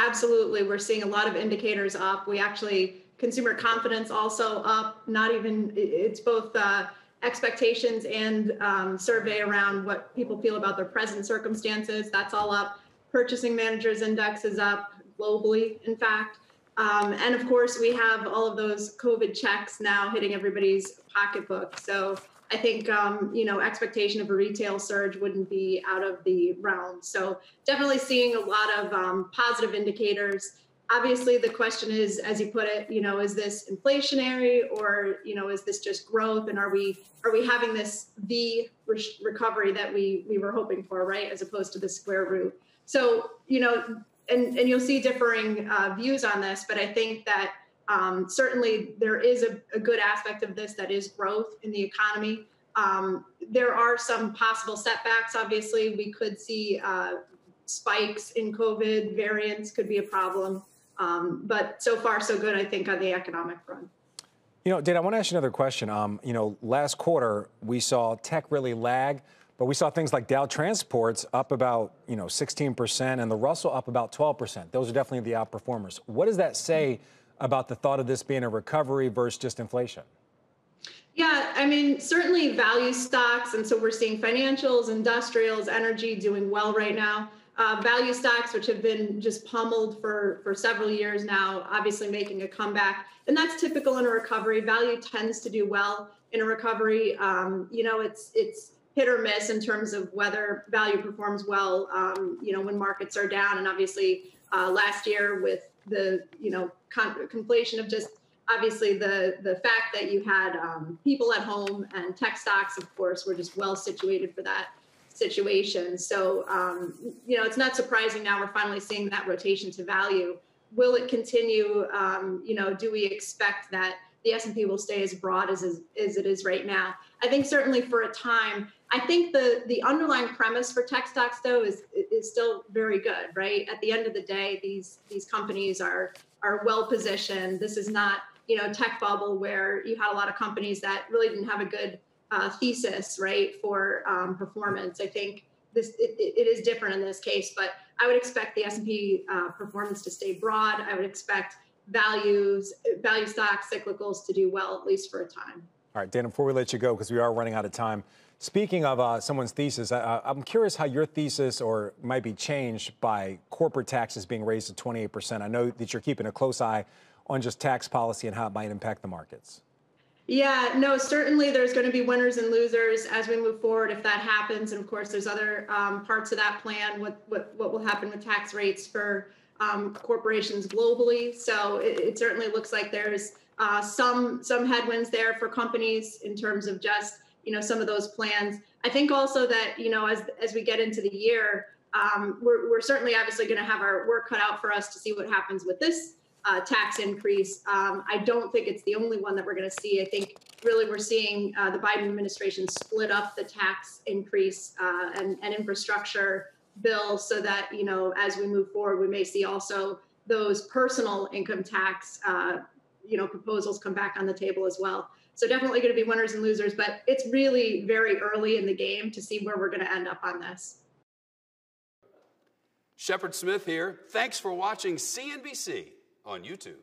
absolutely. We're seeing a lot of indicators up. We actually, consumer confidence also up, not even, it's both expectations and survey around what people feel about their present circumstances. That's all up. Purchasing Managers Index is up globally, in fact. And of course, we have all of those COVID checks now hitting everybody's pocketbook. So I think, expectation of a retail surge wouldn't be out of the realm. So definitely seeing a lot of positive indicators. Obviously, the question is, as you put it, is this inflationary or, is this just growth? And are we having this V recovery that we were hoping for, right? As opposed to the square root. So, and you'll see differing views on this, but I think that certainly there is a good aspect of this that is growth in the economy. There are some possible setbacks. Obviously, we could see spikes in COVID, variants could be a problem. But so far, so good, I think, on the economic front. Dana, I want to ask you another question. Last quarter, we saw tech really lag, but we saw things like Dow Transports up about, 16% and the Russell up about 12%. Those are definitely the outperformers. What does that say about the thought of this being a recovery versus just inflation? Yeah, I mean, certainly value stocks. And so we're seeing financials, industrials, energy doing well right now. Value stocks, which have been just pummeled for several years now, obviously making a comeback. And that's typical in a recovery. Value tends to do well in a recovery. It's hit or miss in terms of whether value performs well, when markets are down. And obviously last year with the, conflation of just obviously the fact that you had people at home and tech stocks, of course, were just well situated for that situation. So, it's not surprising now we're finally seeing that rotation to value. Will it continue? Do we expect that the S&P will stay as broad as it is right now? I think certainly for a time. I think the underlying premise for tech stocks, though, is still very good, right? At the end of the day, these companies are well positioned. This is not, tech bubble where you had a lot of companies that really didn't have a good thesis, right, for performance. I think it is different in this case, but I would expect the S&P performance to stay broad. I would expect value stocks, cyclicals to do well, at least for a time. All right, Dana, before we let you go, because we are running out of time, speaking of someone's thesis, I'm curious how your thesis might be changed by corporate taxes being raised to 28%. I know that you're keeping a close eye on just tax policy and how it might impact the markets. Yeah, no, certainly there's going to be winners and losers as we move forward if that happens. And of course, there's other parts of that plan, what will happen with tax rates for corporations globally. So it certainly looks like there's some headwinds there for companies in terms of just, some of those plans. I think also that, as we get into the year, we're certainly obviously going to have our work cut out for us to see what happens with this tax increase. I don't think it's the only one that we're going to see. I think really we're seeing the Biden administration split up the tax increase and infrastructure bill so that, as we move forward, we may see also those personal income tax, proposals come back on the table as well. So definitely going to be winners and losers, but it's really very early in the game to see where we're going to end up on this. Shepard Smith here. Thanks for watching CNBC on YouTube.